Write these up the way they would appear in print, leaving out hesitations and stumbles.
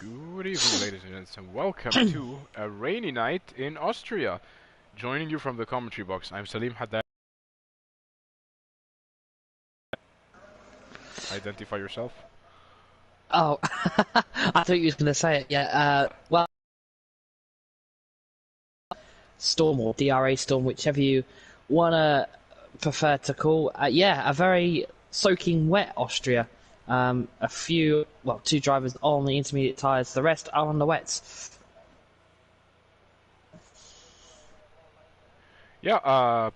Good evening, ladies and gents, and welcome to a rainy night in Austria. Joining you from the commentary box, I'm Salim Haddad. Identify yourself. Oh, I thought you was going to say it. Yeah. Well, Storm or DRA Storm, whichever you wanna prefer to call. Yeah, a very soaking wet Austria. Two drivers on the intermediate tyres. The rest are on the wets. Yeah.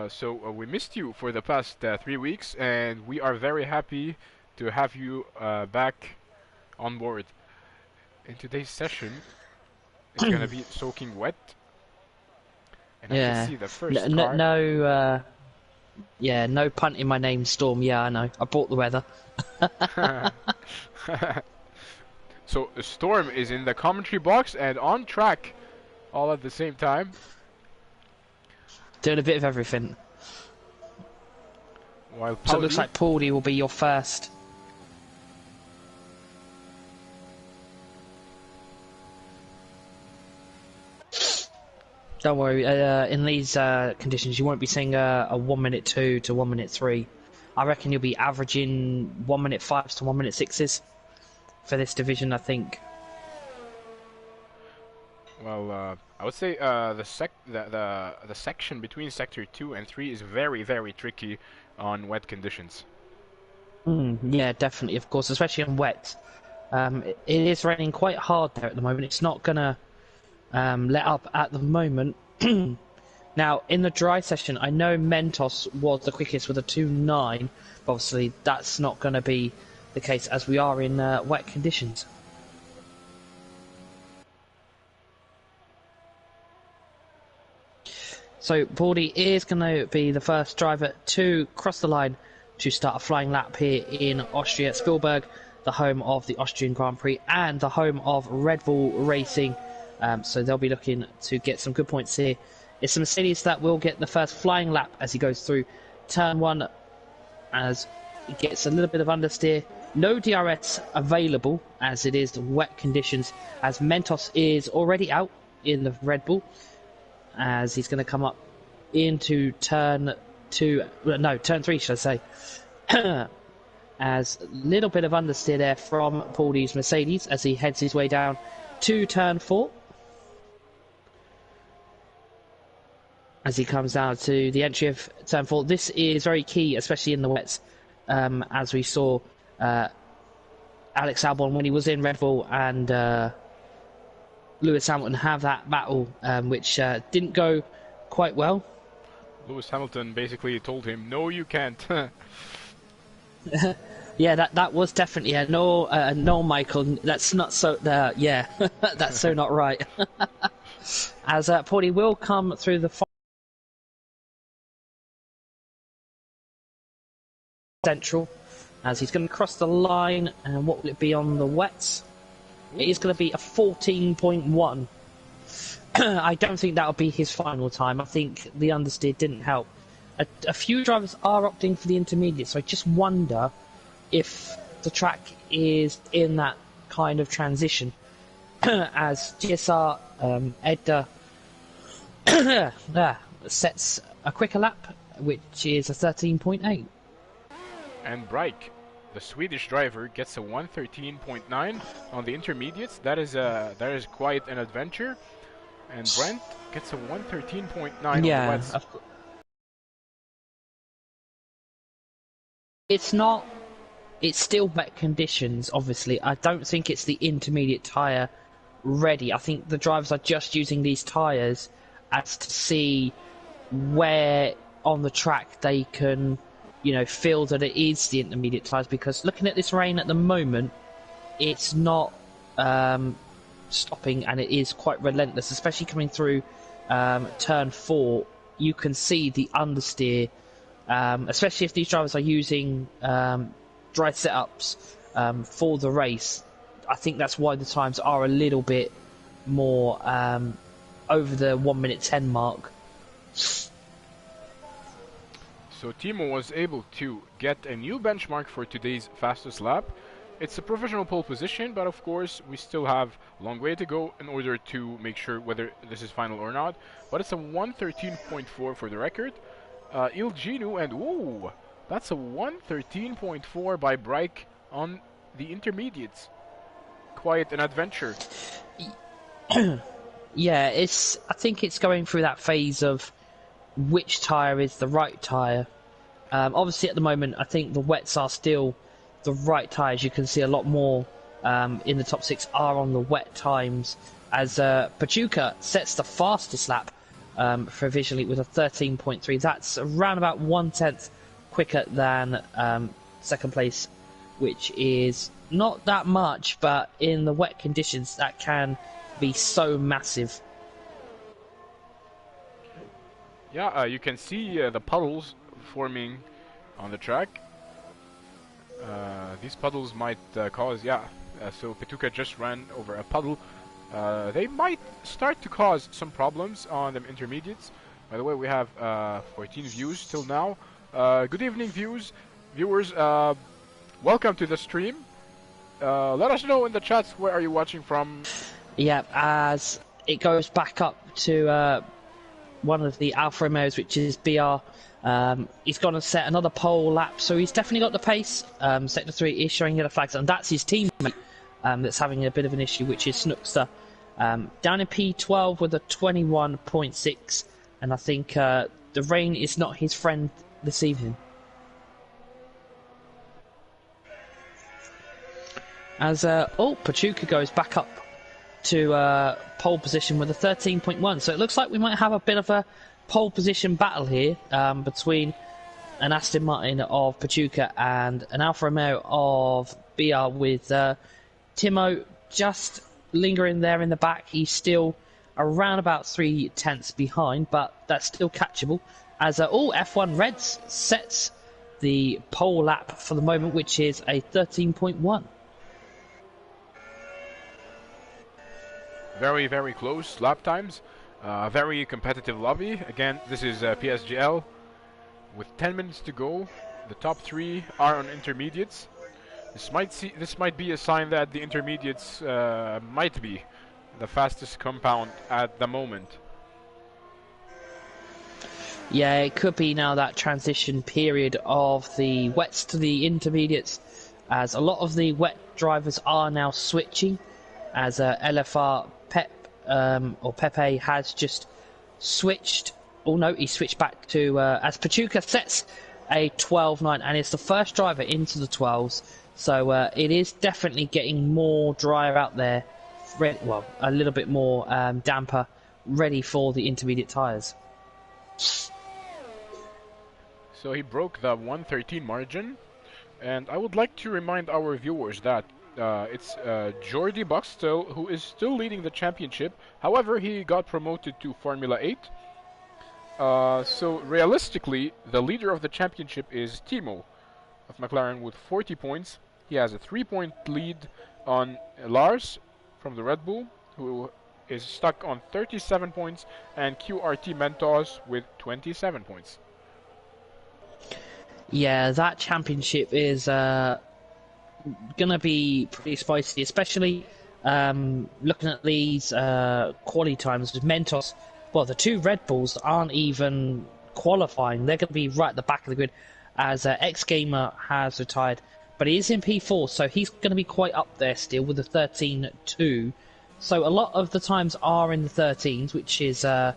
So we missed you for the past 3 weeks, and we are very happy to have you back on board. In today's session, it's gonna be soaking wet. And I can see the first car. No punt in my name, Storm. Yeah, I know. I brought the weather. So Storm is in the commentary box and on track, all at the same time. Doing a bit of everything. So it looks like Paulie will be your first. Don't worry, in these conditions you won't be seeing a 1:02 to 1:03. I reckon you'll be averaging 1:05s to 1:06s for this division, I think. Well, I would say the section between sector 2 and 3 is very, very tricky on wet conditions. Yeah, definitely, of course, especially on wet. It is raining quite hard there at the moment. It's not gonna let up at the moment. Now, in the dry session, I know Mentos was the quickest with a 2.9, but obviously that's not going to be the case as we are in wet conditions. So, Baldy is going to be the first driver to cross the line to start a flying lap here in Austria. Spielberg, the home of the Austrian Grand Prix and the home of Red Bull Racing. So they'll be looking to get some good points here. It's the Mercedes that will get the first flying lap as he goes through turn 1, as he gets a little bit of understeer. No DRS available as it is wet conditions, as Mentos is already out in the Red Bull, as he's going to come up into turn 3 should I say. As a little bit of understeer there from Paulie's Mercedes as he heads his way down to turn 4. As he comes down to the entry of turn 4. This is very key, especially in the wets, as we saw Alex Albon when he was in Red Bull and Lewis Hamilton have that battle, which didn't go quite well. Lewis Hamilton basically told him, "No, you can't." Yeah, that was definitely no, Michael. That's not so. Yeah, that's so not right. As Paulie will come through the central, as he's going to cross the line, and what will it be on the wets? It is going to be a 14.1. I don't think that'll be his final time. I think the understeer didn't help. A few drivers are opting for the intermediate, so I just wonder if the track is in that kind of transition. As GSR Edda sets a quicker lap, which is a 13.8. And Breik, the Swedish driver, gets a 1:13.9 on the intermediates. That is quite an adventure. And Brent gets a 1:13.9 on the wets. It's still wet conditions, obviously. I don't think it's the intermediate tyre ready. I think the drivers are just using these tyres as to see where on the track they can, feel that it is the intermediate tyres, because looking at this rain at the moment, it's not stopping, and it is quite relentless, especially coming through turn 4. You can see the understeer, especially if these drivers are using dry setups for the race. I think that's why the times are a little bit more over the 1:10 mark. So Timo was able to get a new benchmark for today's fastest lap. It's a professional pole position, but of course we still have a long way to go in order to make sure whether this is final or not. But it's a 113.4 for the record. Il Genu, and ooh, that's a 113.4 by Breik on the intermediates. Quite an adventure. Yeah, I think it's going through that phase of which tyre is the right tyre. Obviously, at the moment, I think the wets are still the right tyres. You can see a lot more in the top 6 are on the wet times, as Pachuca sets the fastest lap provisionally with a 13.3. That's around about 1/10 quicker than second place, which is not that much, but in the wet conditions that can be so massive. Yeah, you can see the puddles forming on the track. These puddles might cause, so Petuka just ran over a puddle. They might start to cause some problems on the intermediates. By the way, we have 14 views till now. Good evening, viewers. Welcome to the stream. Let us know in the chats where are you watching from. Yeah, as it goes back up to one of the Alfa Romeos, which is BR. He's going to set another pole lap, so he's definitely got the pace. Sector 3 is showing yellow flags, and that's his teammate that's having a bit of an issue, which is Snookster. Down in P12 with a 21.6, and I think the rain is not his friend this evening. As Pachuca goes back up to pole position with a 13.1, so it looks like we might have a bit of a pole position battle here between an Aston Martin of Pachuca and an Alfa Romeo of BR, with Timo just lingering there in the back. He's still around about 3/10 behind, but that's still catchable, as F1 Reds sets the pole lap for the moment, which is a 13.1. Very, very close lap times. Very competitive lobby. Again, this is PSGL. With 10 minutes to go, the top 3 are on intermediates. This might be a sign that the intermediates might be the fastest compound at the moment. Yeah, it could be now that transition period of the wets to the intermediates, as a lot of the wet drivers are now switching, as LFR Pepe has just switched. Oh no, he switched back to as Pachuca sets a 12.9 and it's the first driver into the 12s, so it is definitely getting more drier out there, a little bit more damper, ready for the intermediate tyres. So he broke the 113 margin, and I would like to remind our viewers that it's Jordi Buxtel who is still leading the championship. However, he got promoted to Formula 8. So realistically, the leader of the championship is Timo of McLaren with 40 points. He has a 3-point lead on Lars from the Red Bull, who is stuck on 37 points, and QRT Mentos with 27 points. Yeah, that championship is gonna be pretty spicy, especially looking at these quali times with Mentos. Well, the 2 Red Bulls aren't even qualifying. They're going to be right at the back of the grid, as X Gamer has retired, but he is in P4, so he's going to be quite up there still with a 13.2. So a lot of the times are in the 13s, which is going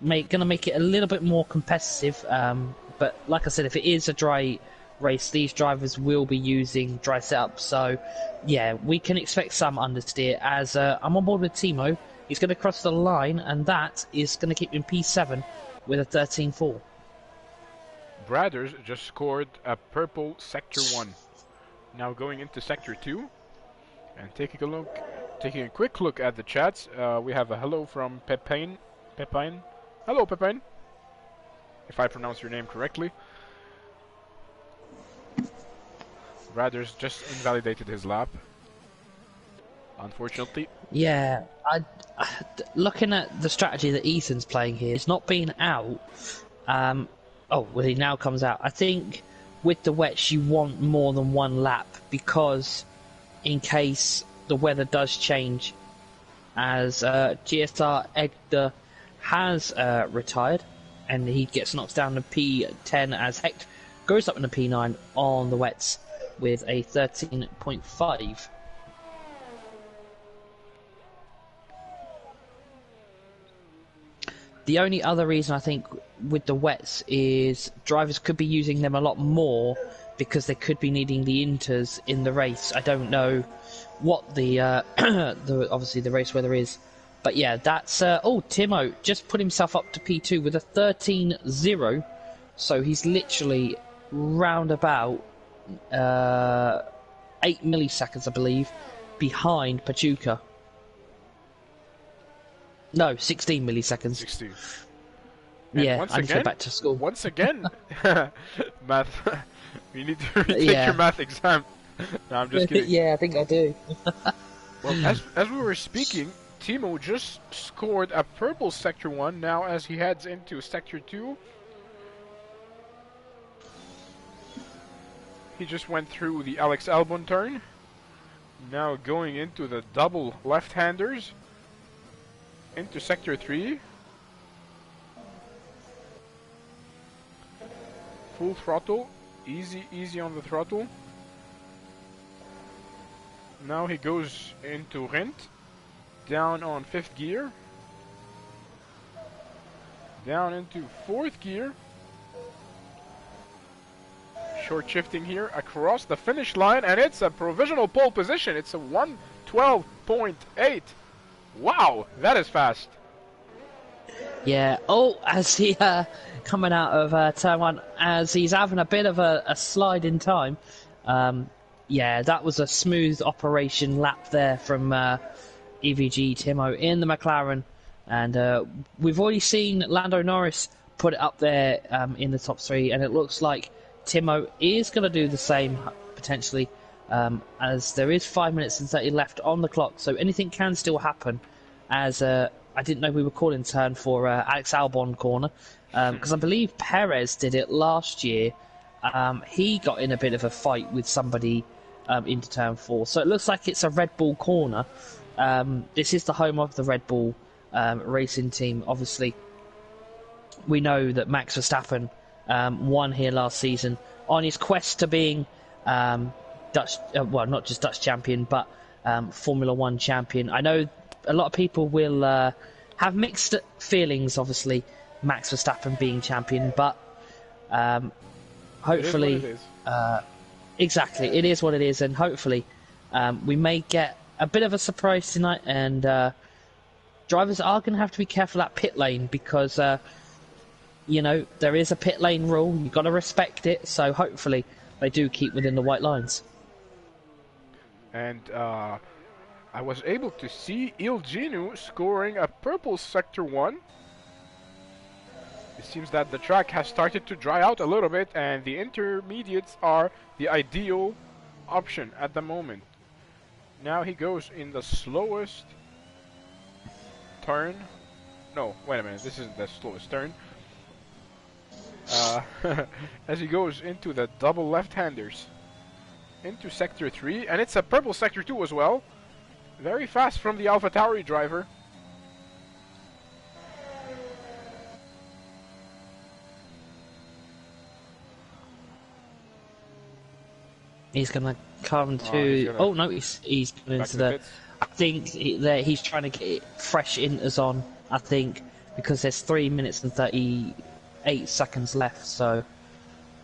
to make it a little bit more competitive. But like I said, if it is a dry race, these drivers will be using dry setup. So yeah, we can expect some understeer, as I'm on board with Timo. He's going to cross the line, and that is going to keep him P7 with a 13.4. Bradders just scored a purple Sector 1. Now going into Sector 2, and taking a quick look at the chats. We have a hello from Pepine. Hello, Pepine, if I pronounce your name correctly. Bradders just invalidated his lap, unfortunately. Yeah, looking at the strategy that Ethan's playing here, it's not been out. He now comes out. I think with the wets you want more than one lap, because in case the weather does change, as GSR Edgar has retired, and he gets knocked down to P10 as Hecht goes up in the P9 on the wets with a 13.5. The only other reason I think with the wets is drivers could be using them a lot more because they could be needing the inters in the race. I don't know what the, obviously the race weather is, but yeah, that's oh, Timo just put himself up to P2 with a 13.0, so he's literally round about 8 milliseconds, I believe, behind Pachuca. No, 16 milliseconds. 16. Yeah, I need to go back to school. Once again, math. You need to retake your math exam. No, I'm just kidding. Yeah, I think I do. Well, as we were speaking, Timo just scored a purple Sector 1 now as he heads into Sector 2. He just went through the Alex Albon turn. Now going into the double left-handers. Into Sector 3. Full throttle. Easy on the throttle. Now he goes into Rent. Down on 5th gear. Down into 4th gear. Short shifting here across the finish line, and it's a provisional pole position. It's a 1:12.8. Wow, that is fast. Yeah. Oh, as he coming out of turn 1, as he's having a bit of a slide in time. Yeah, that was a smooth operation lap there from EVG Timo in the McLaren, and we've already seen Lando Norris put it up there in the top 3, and it looks like Timo is going to do the same potentially, as there is 5 minutes and 30 left on the clock, so anything can still happen. As I didn't know we were calling turn for Alex Albon corner, because I believe Perez did it last year. He got in a bit of a fight with somebody into turn 4, so it looks like it's a Red Bull corner. This is the home of the Red Bull racing team. Obviously, we know that Max Verstappen won here last season on his quest to being Dutch, well, not just Dutch champion, but Formula 1 champion. I know a lot of people will have mixed feelings, obviously, Max Verstappen being champion, but hopefully, it is what it is. Exactly, it is what it is, and hopefully we may get a bit of a surprise tonight, and drivers are going to have to be careful at pit lane, because you know, there is a pit lane rule, you've got to respect it, so hopefully they do keep within the white lines. And I was able to see Il Genu scoring a purple Sector 1. It seems that the track has started to dry out a little bit, and the intermediates are the ideal option at the moment. Now he goes in the slowest turn. No, wait a minute, this isn't the slowest turn. As he goes into the double left-handers. Into Sector 3, and it's a purple Sector 2 as well. Very fast from the AlphaTauri driver. He's going to come to... Oh, no, he's going into the... I think he's trying to get fresh inters on, I think, because there's 3 minutes and 38 seconds left, so...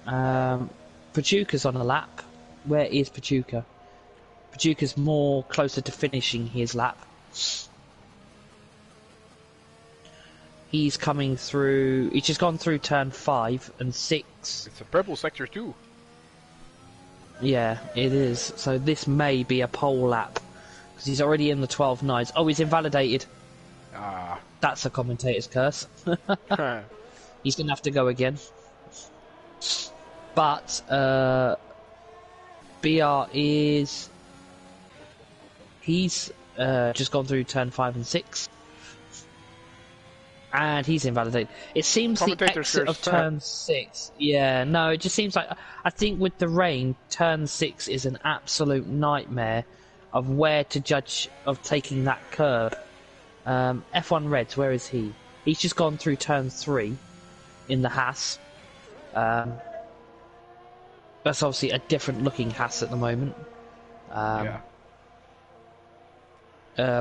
Pachuca's on a lap. Where is Pachuca? Pachuca's more closer to finishing his lap. He's coming through... He's just gone through turn 5 and 6. It's a purple Sector 2. Yeah, it is. So this may be a pole lap, because he's already in the 12 nines. Oh, he's invalidated. Ah. That's a commentator's curse. He's going to have to go again. But BR is... He's just gone through turn 5 and 6. And he's invalidated. It seems the exit of turn 6. Yeah, no, it just seems like... I think with the rain, turn 6 is an absolute nightmare of where to judge of taking that curb. F1 Reds, where is he? He's just gone through turn 3 in the Haas. That's obviously a different looking Haas at the moment. Yeah.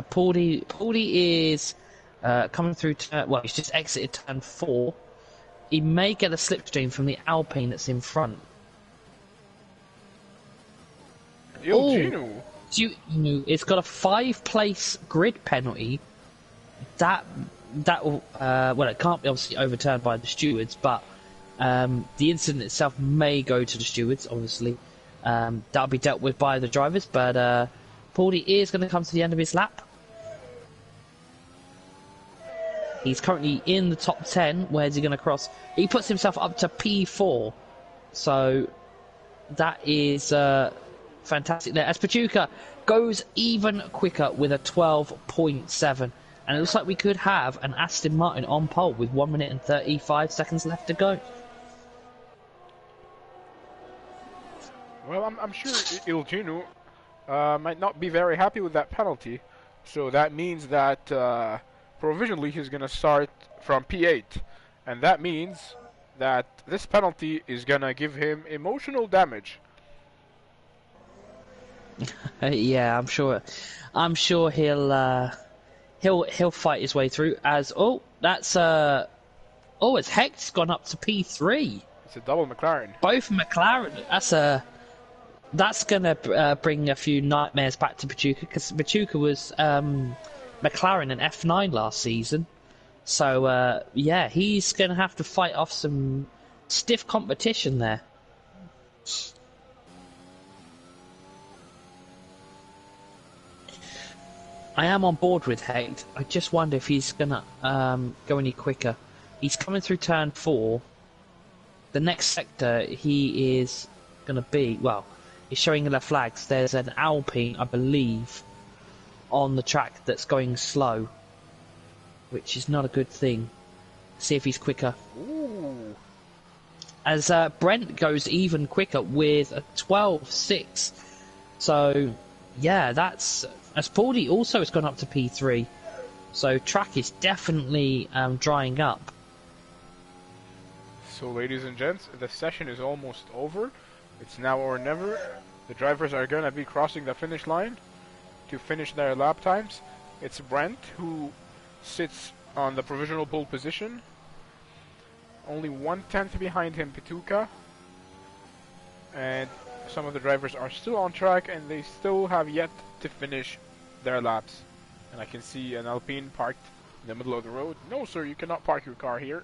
Pauli is coming through. Well, he's just exited turn 4. He may get a slipstream from the Alpine that's in front. Ginu. It's got a 5-place grid penalty. That will well, it can't be obviously overturned by the stewards, but the incident itself may go to the stewards. Obviously, that'll be dealt with by the drivers. But Pauli is going to come to the end of his lap. He's currently in the top 10. Where's he going to cross? He puts himself up to P4. So that is fantastic there. As Pachuca goes even quicker with a 12.7. And it looks like we could have an Aston Martin on pole with 1 minute and 35 seconds left to go. Well, I'm sure Ginu might not be very happy with that penalty. So that means that provisionally he's going to start from P8. And that means that this penalty is going to give him emotional damage. Yeah, I'm sure he'll fight his way through. As it's Hecht's gone up to P3. It's a double McLaren. Both McLaren. That's gonna bring a few nightmares back to Pachuca, because Pachuca was McLaren in F9 last season. So yeah, he's gonna have to fight off some stiff competition there. I am on board with Hecht. I just wonder if he's gonna go any quicker. He's coming through turn 4. The next sector he is gonna be, well, he's showing the flags. There's an Alpine, I believe, on the track that's going slow, which is not a good thing. See if he's quicker. Ooh. As Brent goes even quicker with a 12.6. So yeah, that's. As Pauli also has gone up to P3, so track is definitely drying up. So ladies and gents, the session is almost over. It's now or never. The drivers are going to be crossing the finish line to finish their lap times. It's Brent who sits on the provisional pole position. Only 1/10 behind him, Pituca. And some of the drivers are still on track and they still have yet to finish their laps. And I can see an Alpine parked in the middle of the road. No sir, you cannot park your car here.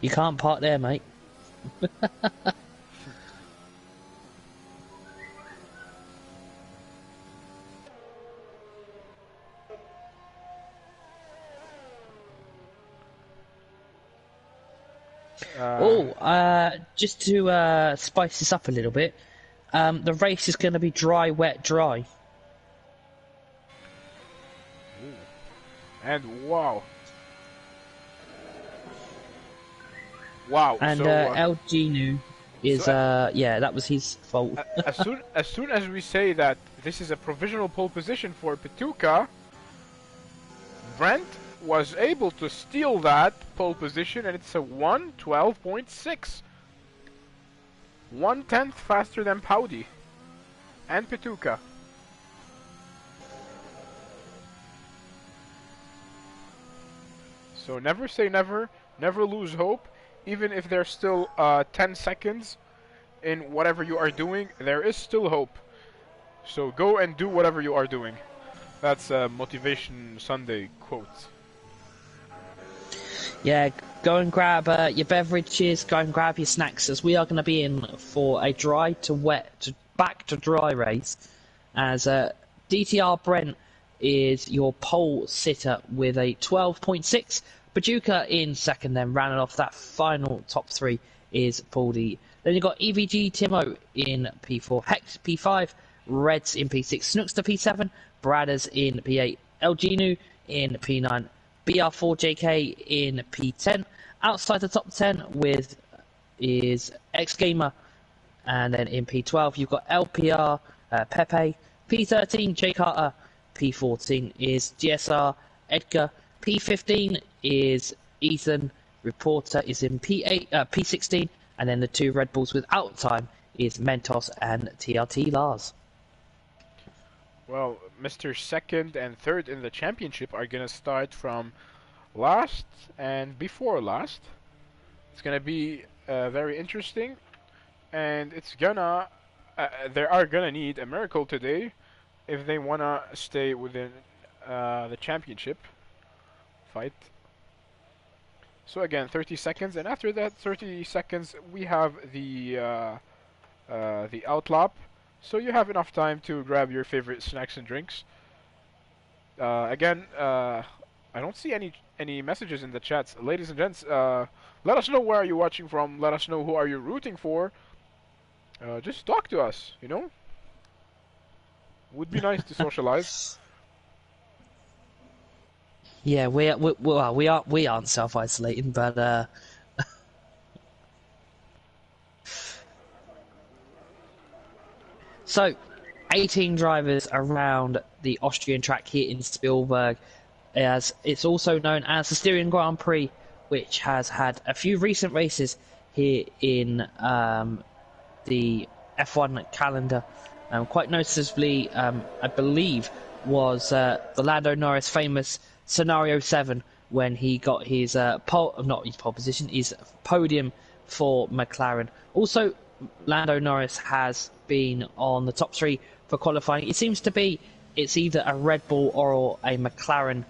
You can't park there, mate. Just to spice this up a little bit, the race is going to be dry, wet, dry. Ooh. And wow. Wow. And so, El Ginu is, yeah, that was his fault. as soon as we say that this is a provisional pole position for Pituca, Brent was able to steal that pole position, and it's a 1:12.6. 1/10 faster than Pauli and Pituca. So never say never, never lose hope. Even if there's still 10 seconds in whatever you are doing, there is still hope. So go and do whatever you are doing. That's a Motivation Sunday quote. Yeah, go and grab your beverages, go and grab your snacks, as we are going to be in for a dry to wet, to back to dry race, as DTR Brent is your pole sitter with a 12.6. Pachuca in second, then rounding off that final top 3 is Pauli. Then you've got EVG Timo in P4, Hecht P5, Reds in P6, Snookster P7, Bradders in P8, El Ginu in P9, BR4JK in P10. Outside the top 10 is X Gamer, and then in P12 you've got LPR Pepe. P13, Jay Carter. P14 is GSR, Edgar. P15 is Ethan. Reporter is in P16, and then the two Red Bulls without time is Mentos and TRT Lars. Well, Mr. Second and Third in the championship are gonna start from last and before last. It's gonna be very interesting, and it's gonna they are gonna need a miracle today if they wanna stay within the championship fight. So again, 30 seconds, and after that 30 seconds, we have the outlap. So you have enough time to grab your favorite snacks and drinks. Again, I don't see any messages in the chats, ladies and gents. Let us know where are you watching from. Let us know who are you rooting for. Just talk to us. You know, would be nice to socialize. Yeah, we aren't self-isolating, but so 18 drivers around the Austrian track here in Spielberg, as it's also known as the Styrian Grand Prix, which has had a few recent races here in the F1 calendar. Quite noticeably, I believe, was the Lando Norris famous Scenario 7 when he got his his podium for McLaren. Also, Lando Norris has been on the top 3 for qualifying. It seems to be it's either a Red Bull or a McLaren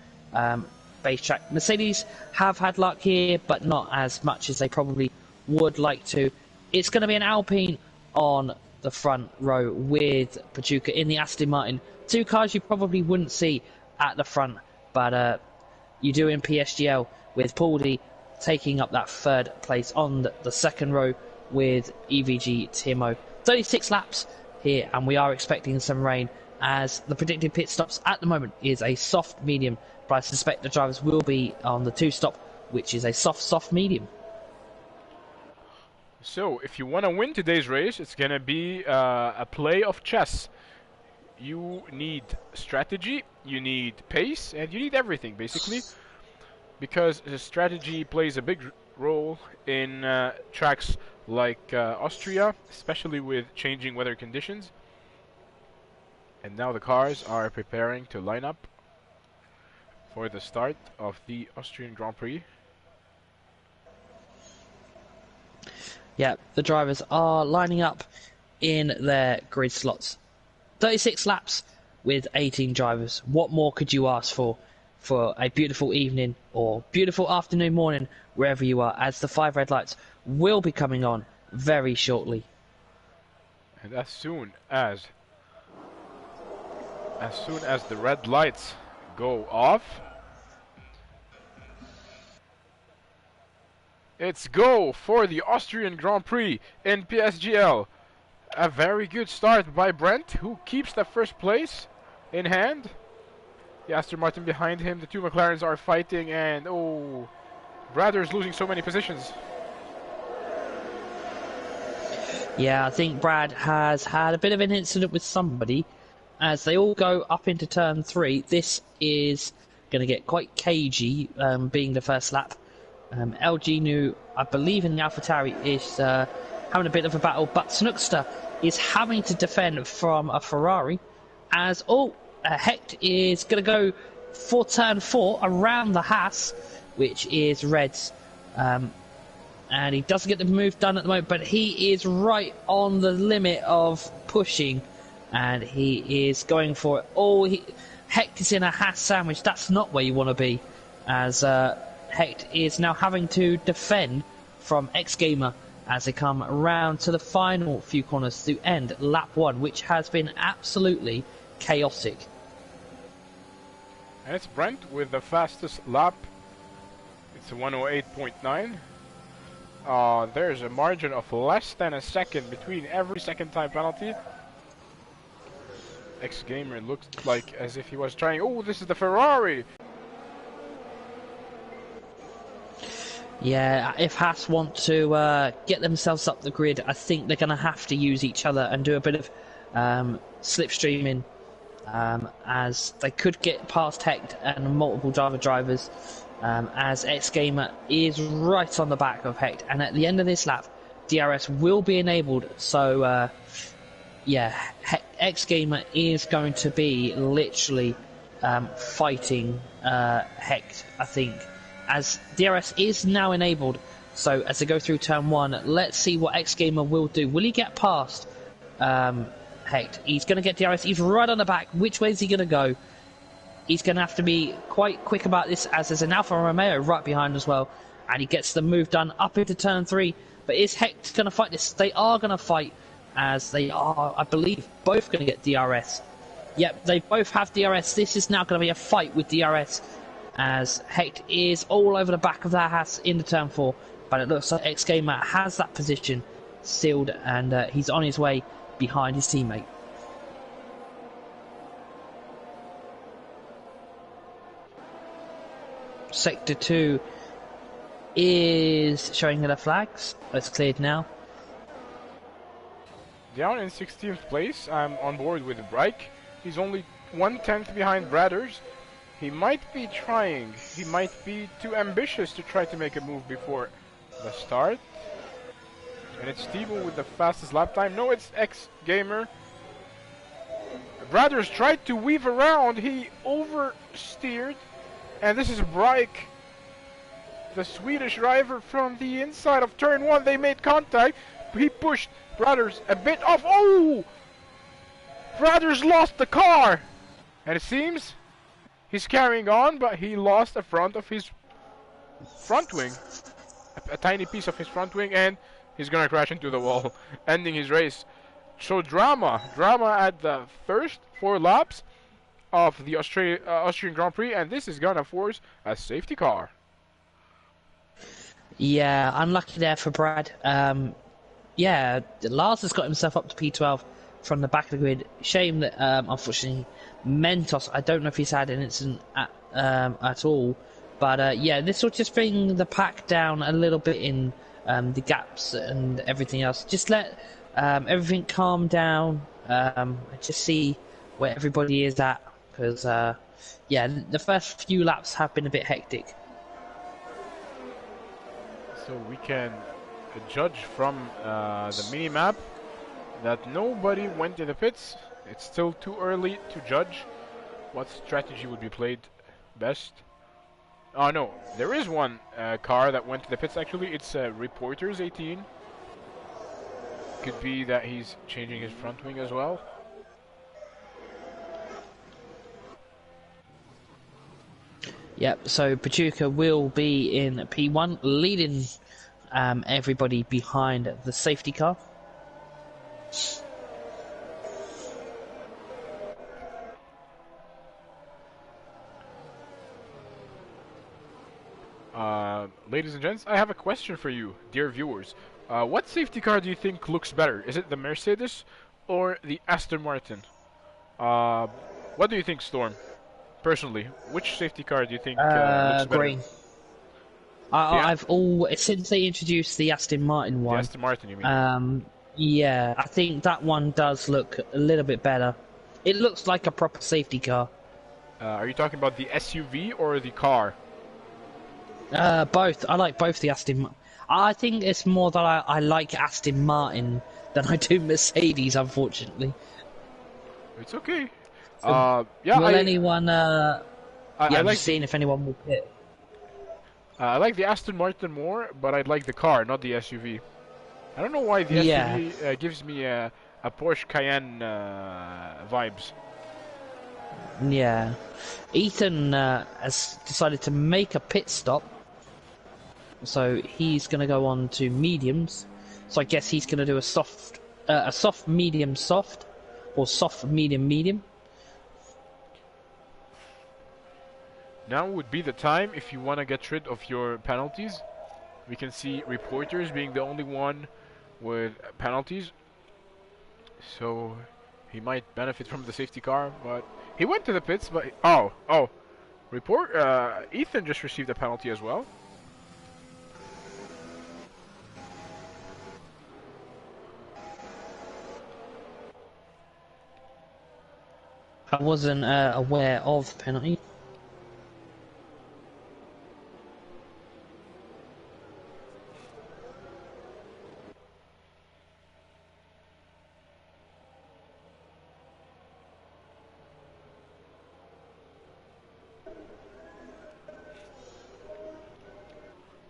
base track. Mercedes have had luck here, but not as much as they probably would like to. It's going to be an Alpine on the front row with Pachuca in the Aston Martin. Two cars you probably wouldn't see at the front, but you do in PSGL with Pauldy taking up that third place on the second row with EVG Timo. 36 laps here, and we are expecting some rain, as the predicted pit stops at the moment is a soft medium, but I suspect the drivers will be on the 2-stop, which is a soft medium. So, if you want to win today's race, it's gonna be a play of chess. You need strategy, you need pace, and you need everything, basically. Because the strategy plays a big role in tracks like Austria, especially with changing weather conditions. And now the cars are preparing to line up for the start of the Austrian Grand Prix. Yeah, the drivers are lining up in their grid slots. 36 laps with 18 drivers. What more could you ask for a beautiful evening or beautiful afternoon, morning, wherever you are, as the 5 red lights will be coming on very shortly. And as soon as the red lights go off, it's go for the Austrian Grand Prix in PSGL. A very good start by Brent, who keeps the first place in hand. The Aston Martin behind him, the two McLarens are fighting, and oh, Bradder's losing so many positions. Yeah, I think Brad has had a bit of an incident with somebody as they all go up into turn 3. This is going to get quite cagey, being the first lap. LG New, I believe in the AlphaTauri, is having a bit of a battle, but Snookster is having to defend from a Ferrari as Hecht is going to go for turn 4 around the Haas, which is Reds. And he doesn't get the move done at the moment, but he is right on the limit of pushing, and he is going for it. Hecht is in a Haas sandwich. That's not where you want to be, as Hecht is now having to defend from X-Gamer as they come around to the final few corners to end lap 1, which has been absolutely chaotic. And it's Brent with the fastest lap. It's a 108.9. There's a margin of less than a second between every second time penalty. X-Gamer looked like as if he was trying, oh, this is the Ferrari! Yeah, if Haas want to get themselves up the grid, I think they're going to have to use each other and do a bit of slipstreaming, as they could get past Hecht and multiple drivers, as X Gamer is right on the back of Hecht, and at the end of this lap, DRS will be enabled. So yeah, X Gamer is going to be literally fighting Hecht, I think, as DRS is now enabled. So as they go through turn 1, let's see what X Gamer will do. Will he get past Hecht? He's going to get DRS. He's right on the back. Which way is he going to go? He's going to have to be quite quick about this, as there's an Alfa Romeo right behind as well, and he gets the move done up into turn 3. But is Hecht going to fight this? They are going to fight, as they are, I believe, both going to get DRS. Yep, they both have DRS. This is now going to be a fight with DRS, as Hecht is all over the back of that Haas into turn 4. But it looks like X Gamer has that position sealed, and he's on his way behind his teammate. Sector 2 is showing the flags. It's cleared now. Down in 16th place, I'm on board with Breik. He's only 1/10 behind Bradders. He might be trying. He might be too ambitious to try to make a move before the start. And it's Stevo with the fastest lap time. No, it's X Gamer. Bradders tried to weave around. He oversteered. And this is Breik, the Swedish driver, from the inside of turn 1. They made contact. He pushed Bradders a bit off. Oh! Bradders lost the car! And it seems he's carrying on, but he lost the front of his front wing. A tiny piece of his front wing, and he's gonna crash into the wall, ending his race. So drama at the first 4 laps of the Austrian Grand Prix, and this is gonna force a safety car. Yeah, unlucky there for Brad. Yeah, Lars has got himself up to P12 from the back of the grid. Shame that, unfortunately, Mentos, I don't know if he's had an incident at all. But yeah, this will just bring the pack down a little bit in the gaps and everything else. Just let everything calm down. Just see where everybody is at. Because, yeah, the first few laps have been a bit hectic. So we can judge from the mini-map that nobody went to the pits. It's still too early to judge what strategy would be played best. Oh no, there is one car that went to the pits actually. It's Reporters 18. Could be that he's changing his front wing as well. Yep, so Pachuca will be in P1, leading everybody behind the safety car. Ladies and gents, I have a question for you, dear viewers. What safety car do you think looks better? Is it the Mercedes or the Aston Martin? What do you think, Storm? Personally, which safety car do you think looks better? Green. I've since they introduced the Aston Martin one. The Aston Martin, you mean? Yeah, I think that one does look a little bit better. It looks like a proper safety car. Are you talking about the SUV or the car? Both. I like both the Aston. I think it's more that I like Aston Martin than I do Mercedes, unfortunately. It's okay. Yeah. Will anyone? I'm just seeing if anyone will pit. I like the Aston Martin more, but I'd like the car, not the SUV. I don't know why the SUV gives me a Porsche Cayenne vibes. Yeah. Ethan has decided to make a pit stop. So he's going to go on to mediums. So I guess he's going to do a soft, medium, soft, or soft, medium, medium. Now would be the time if you want to get rid of your penalties. We can see Reporters being the only one with penalties. So he might benefit from the safety car, but he went to the pits, but Ethan just received a penalty as well. I wasn't aware of the penalty.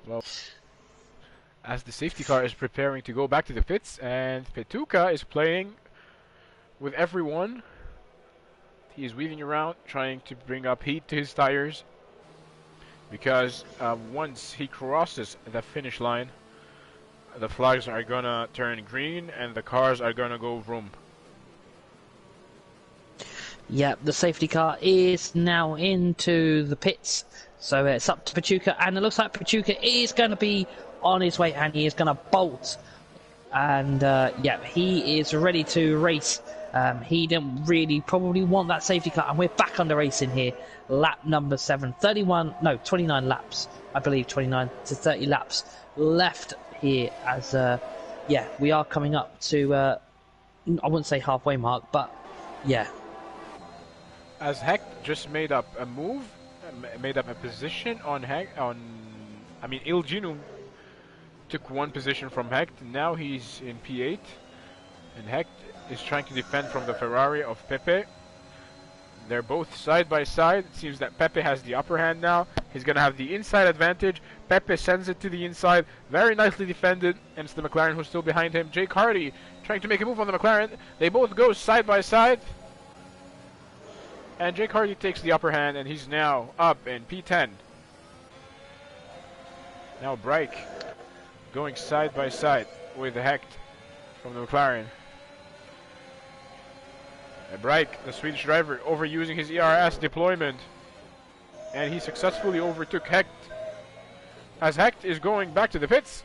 Well, as the safety car is preparing to go back to the pits, and Petuka is playing with everyone. He is weaving around, trying to bring up heat to his tires, because once he crosses the finish line, the flags are gonna turn green and the cars are gonna go vroom. Yep, the safety car is now into the pits, so it's up to Petuka, and it looks like Petuka is going to be on his way, and he is going to bolt. And yeah, he is ready to race. He didn't really probably want that safety car, and we're back on the racing here. Lap number 7, 29 laps, I believe, 29 to 30 laps left here. As yeah, we are coming up to I wouldn't say halfway mark, but yeah. As Heck just made up a move, made up a position on Heck. Ilginu took one position from Hecht. Now he's in P8, and Hecht is trying to defend from the Ferrari of Pepe. They're both side by side. It seems that Pepe has the upper hand now. He's gonna have the inside advantage. Pepe sends it to the inside, very nicely defended, and it's the McLaren who's still behind him. Jake Hardy trying to make a move on the McLaren. They both go side by side. And Jake Hardy takes the upper hand, and he's now up in P10. Now Breik going side by side with Hecht from the McLaren. And Breik, the Swedish driver, overusing his ERS deployment. And he successfully overtook Hecht. As Hecht is going back to the pits.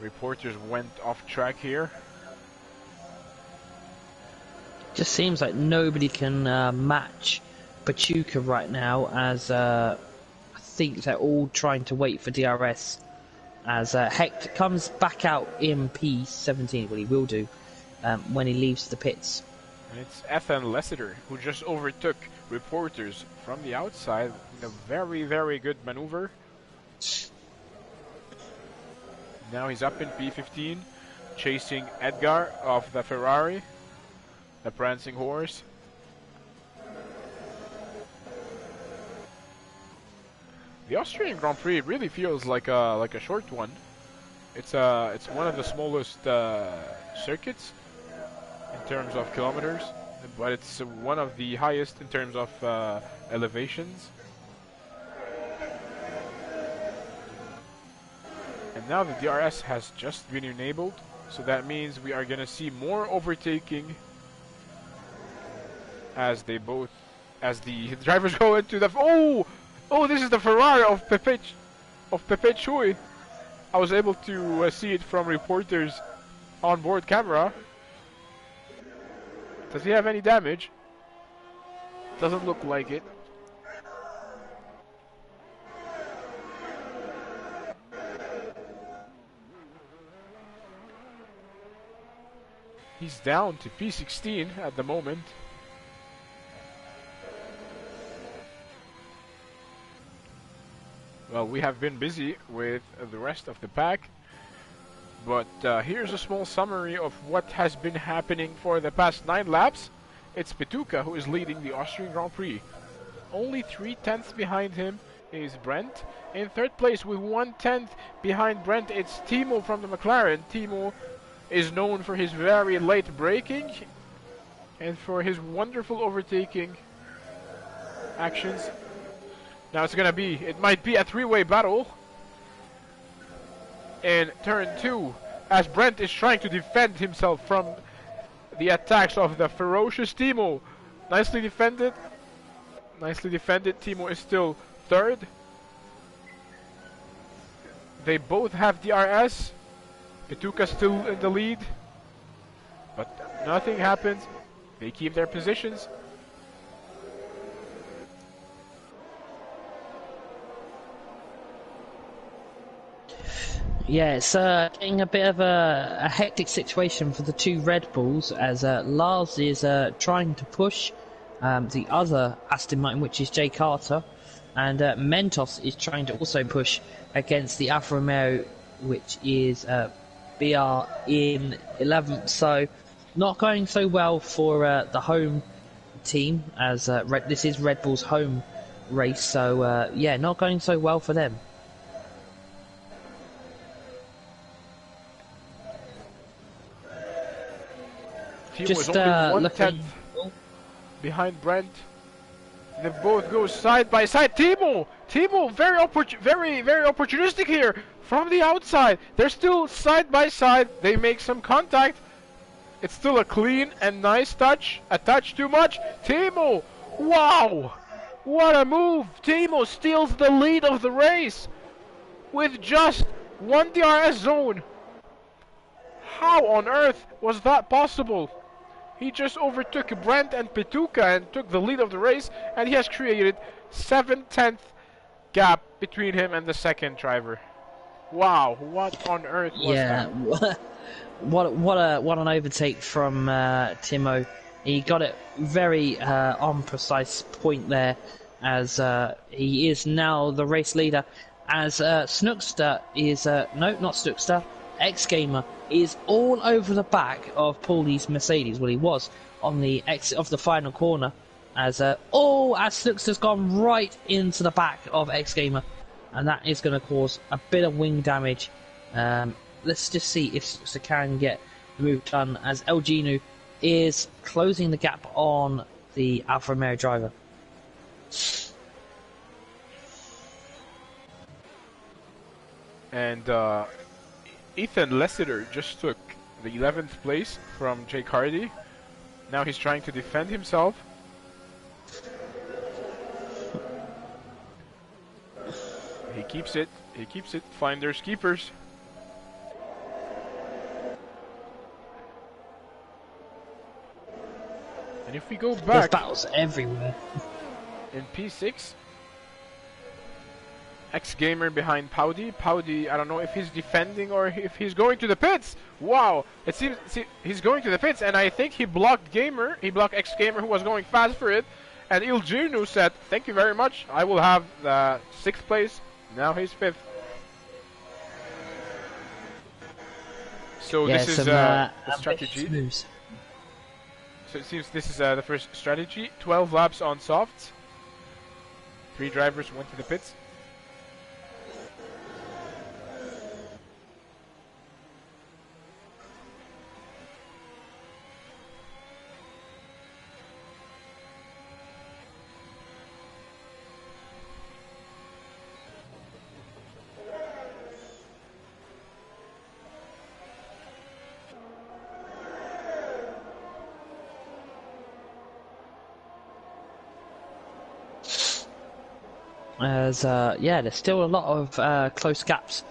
Reporters went off track here. Just seems like nobody can match Petuka right now, as I think they're all trying to wait for DRS. As Hecht comes back out in P17, well, he will do when he leaves the pits. And it's F10 Lessiter who just overtook Reporters from the outside in a very, very good maneuver. Now he's up in P15, chasing Edgar of the Ferrari, the prancing horse. The Austrian Grand Prix really feels like a short one. It's one of the smallest circuits in terms of kilometers, but it's one of the highest in terms of elevations. And now the DRS has just been enabled, so that means we are gonna see more overtaking as the drivers go into the this is the Ferrari of Pepe Choi. I was able to see it from Reporters onboard camera. Does he have any damage? Doesn't look like it. He's down to P16 at the moment. Well, we have been busy with the rest of the pack, but here's a small summary of what has been happening for the past 9 laps. It's Petuka who is leading the Austrian Grand Prix. Only 3/10 behind him is Brent. In third place with 1/10 behind Brent, it's Timo from the McLaren. Timo is known for his very late braking and for his wonderful overtaking actions. Now it might be a 3-way battle in turn 2, as Brent is trying to defend himself from the attacks of the ferocious Timo. Nicely defended. Timo is still third. They both have DRS. Petuka still in the lead, but nothing happens. They keep their positions. Yeah, it's getting a bit of a hectic situation for the two Red Bulls as Lars is trying to push the other Aston Martin, which is Jay Carter, and Mentos is trying to also push against the Alfa Romeo, which is BR in 11th. So, not going so well for the home team as this is Red Bull's home race. So, yeah, not going so well for them. Team was Just only one looking. tenth behind Brent. They both go side by side. Timo, very opportunistic here from the outside. They're still side by side. They make some contact. It's still a clean and nice touch. A touch too much. Timo, wow, what a move! Timo steals the lead of the race with just one DRS zone. How on earth was that possible? He just overtook Brent and Petuka and took the lead of the race, and he has created 7/10 gap between him and the second driver. Wow, what on earth was that? What an overtake from Timo. He got it very on precise point there, as he is now the race leader. As Snookster is no, not Snookster. X Gamer is all over the back of Paulie's Mercedes. Well, he was on the exit of the final corner. As Snookster's gone right into the back of X Gamer, and that is going to cause a bit of wing damage. Let's just see if Snookster can get the move done, as El Genu is closing the gap on the Alfa Romeo driver. And Ethan Lessiter just took the 11th place from Jake Hardy. Now he's trying to defend himself. He keeps it. Finders keepers. And if we go back, there's battles everywhere. In P6, X-Gamer behind Powdy. Powdy, I don't know if he's defending or if he's going to the pits. Wow, it seems he's going to the pits, and I think he blocked Gamer. He blocked X-Gamer, who was going fast for it. And Ilginu said, "Thank you very much. I will have the 6th place." Now he's 5th. So this is the strategy. Moves. So it seems this is the first strategy. 12 laps on softs. 3 drivers went to the pits. As there's still a lot of close gaps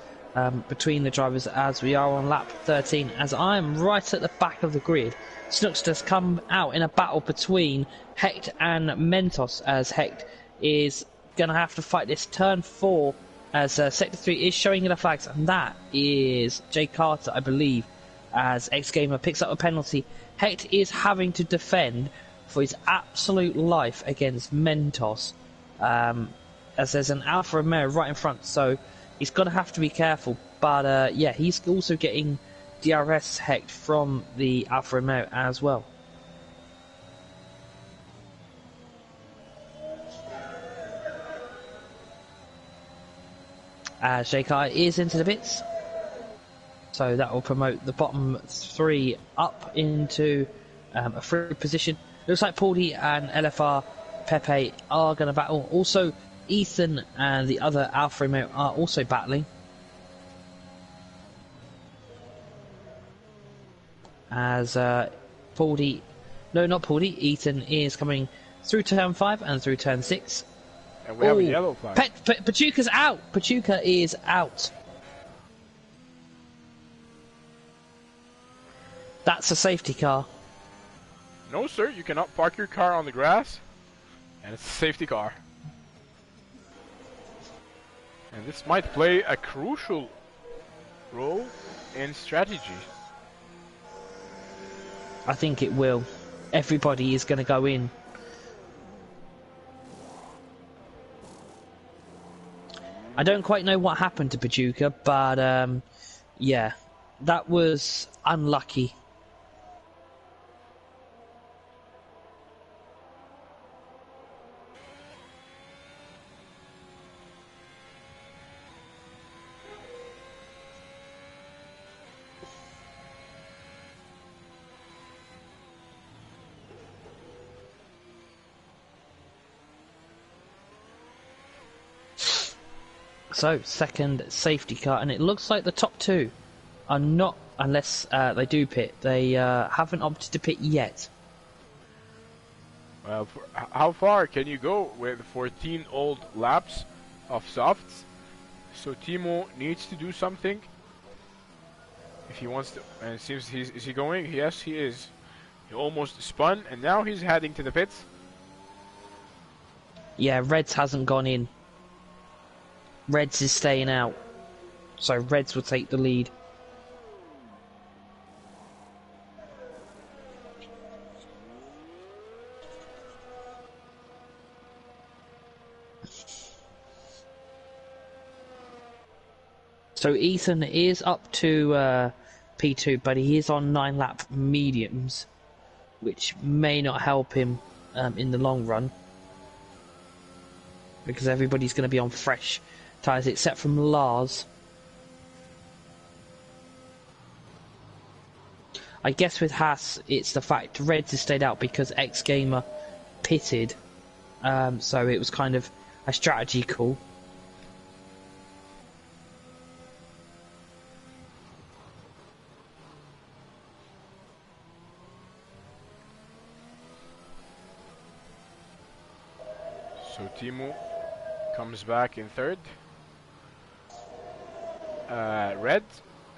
between the drivers as we are on lap 13. As I'm right at the back of the grid, Snookster's come out in a battle between Hecht and Mentos, as Hecht is going to have to fight this turn 4, as Sector 3 is showing the flags, and that is Jay Carter, I believe, as X-Gamer picks up a penalty. Hecht is having to defend for his absolute life against Mentos. As there's an Alfa Romeo right in front, so he's going to have to be careful. But he's also getting DRS Hecht from the Alfa Romeo as well. As Jakar is into the pits, so that will promote the bottom 3 up into a free position. Looks like Pauli and LFR Pepe are going to battle. Also, Ethan and the other Alfa Romeo are also battling. As Ethan is coming through turn 5 and through turn 6. And we have a yellow flag. Pachuca's out. Pachuca is out. That's a safety car. No, sir, you cannot park your car on the grass. And it's a safety car. And this might play a crucial role in strategy. I think it will. Everybody is going to go in. I don't quite know what happened to Pachuca, but yeah, that was unlucky. So, second safety car, and it looks like the top two are not, unless they do pit. They haven't opted to pit yet. Well, how far can you go with 14 old laps of softs? So Timo needs to do something if he wants to. And it seems is he going? Yes, he is. He almost spun, and now he's heading to the pits. Yeah, Reds hasn't gone in. Reds is staying out. So Reds will take the lead. So Ethan is up to P2, but he is on 9-lap mediums, which may not help him in the long run, because everybody's going to be on fresh tyres, except from Lars. I guess with Haas, it's the fact Reds has stayed out because X-Gamer pitted, so it was kind of a strategy call. So Timo comes back in third. Red,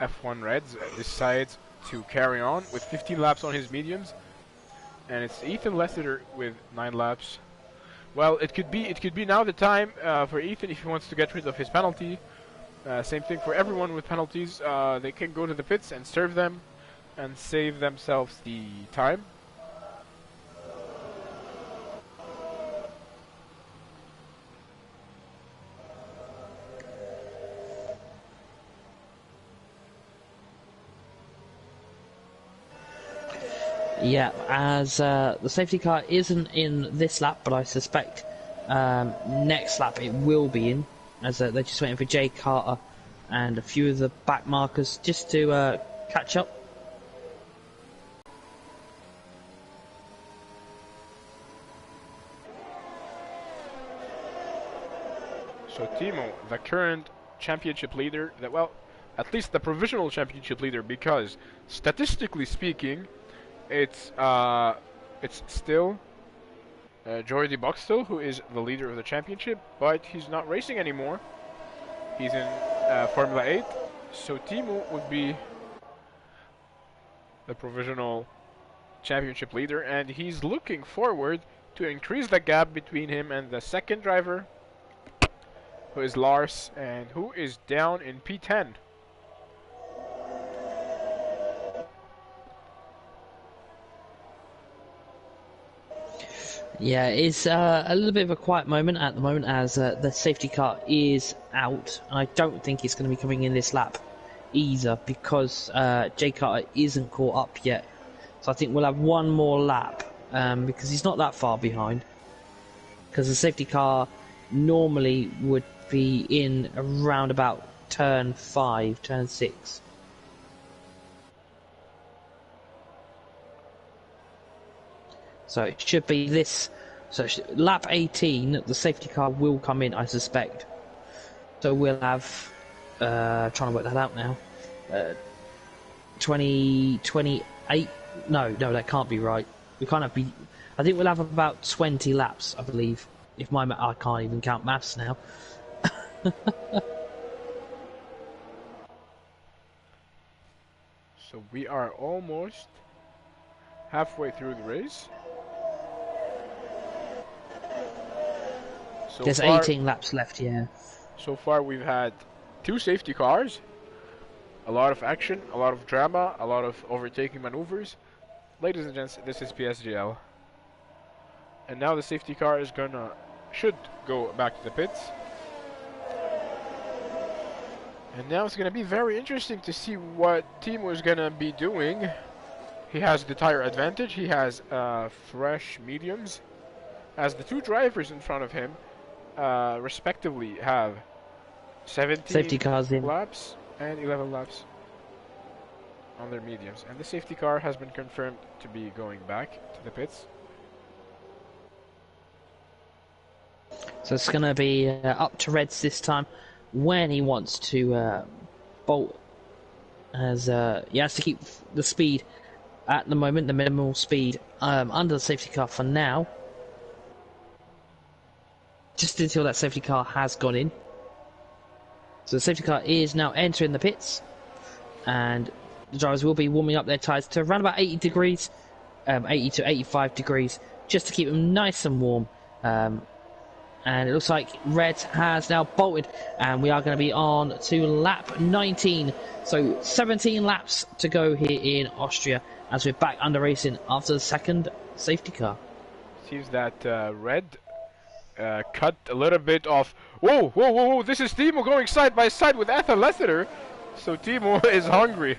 F1 Reds decides to carry on with 15 laps on his mediums, and it's Ethan Lessiter with 9 laps. Well, it could be now the time for Ethan if he wants to get rid of his penalty. Same thing for everyone with penalties. They can go to the pits and serve them and save themselves the time. Yeah, as the safety car isn't in this lap, but I suspect next lap it will be in, as they're just waiting for Jay Carter and a few of the back markers just to catch up. So Timo, the current championship leader, at least the provisional championship leader, because statistically speaking, it's still Jordi Boxtel who is the leader of the championship, but he's not racing anymore. He's in Formula 8, so Timo would be the provisional championship leader, and he's looking forward to increase the gap between him and the second driver, who is Lars, and who is down in P10. Yeah, it's a little bit of a quiet moment at the moment as the safety car is out, and I don't think it's going to be coming in this lap either because Jay Carter isn't caught up yet. So I think we'll have one more lap because he's not that far behind. Because the safety car normally would be in around about turn 5, turn 6. So it should be this. So lap 18, the safety car will come in, I suspect. So we'll have, trying to work that out now, 28. No, that can't be right. We can't have be. I think we'll have about 20 laps, I believe. If I can't even count maths now. So we are almost halfway through the race. There's 18 laps left, yeah. So far we've had 2 safety cars, A lot of action, a lot of drama, a lot of overtaking maneuvers. Ladies and gents, this is PSGL. And now the safety car is should go back to the pits. And now it's gonna be very interesting to see what Timo is gonna be doing. He has the tire advantage, he has fresh mediums, as the two drivers in front of him respectively have 17 Safety cars in. laps and 11 laps on their mediums. And the safety car has been confirmed to be going back to the pits. So it's going to be up to Reds this time when he wants to bolt, as he has to keep the speed at the moment, the minimal speed under the safety car for now, just until that safety car has gone in. So the safety car is now entering the pits, and the drivers will be warming up their tyres to around about 80 degrees, 80 to 85 degrees, just to keep them nice and warm. And it looks like Red has now bolted, and we are going to be on to lap 19. So 17 laps to go here in Austria, as we're back under racing after the second safety car. Seems that Red cut a little bit off. Whoa, whoa, whoa, whoa! This is Timo going side by side with Ethan Lessiter. So Timo is hungry.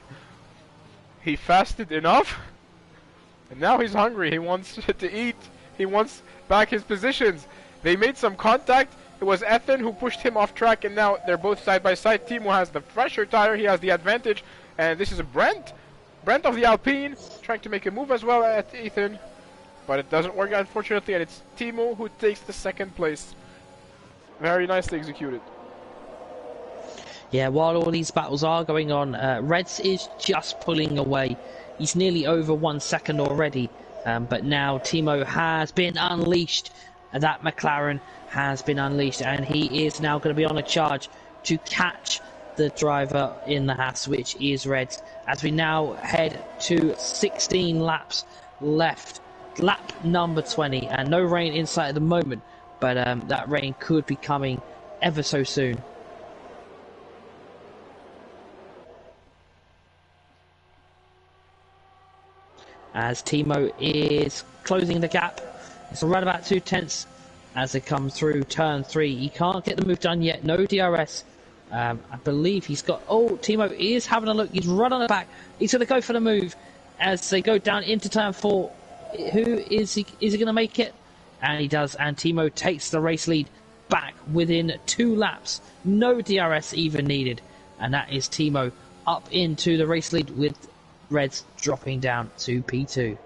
He fasted enough, and now he's hungry. He wants to eat. He wants back his positions. They made some contact. It was Ethan who pushed him off track, and now they're both side by side. Timo has the fresher tire. He has the advantage, and this is Brent. Brent of the Alpine trying to make a move as well at Ethan, but it doesn't work unfortunately, and it's Timo who takes the second place. Very nicely executed. Yeah, while all these battles are going on, Reds is just pulling away. He's nearly over 1 second already, but now Timo has been unleashed. That McLaren has been unleashed, and he is now going to be on a charge to catch the driver in the Haas, which is Reds, as we now head to 16 laps left. Lap number 20, and no rain in sight at the moment, but that rain could be coming ever so soon. As Timo is closing the gap, it's around about 2/10 as they come through turn 3. He can't get the move done yet, no DRS. I believe he's got... Oh, Timo is having a look, he's run on the back. He's going to go for the move as they go down into turn 4. Who is he? Is he going to make it? And he does, and Timo takes the race lead back within 2 laps. No DRS even needed. And that is Timo up into the race lead, with Reds dropping down to P2.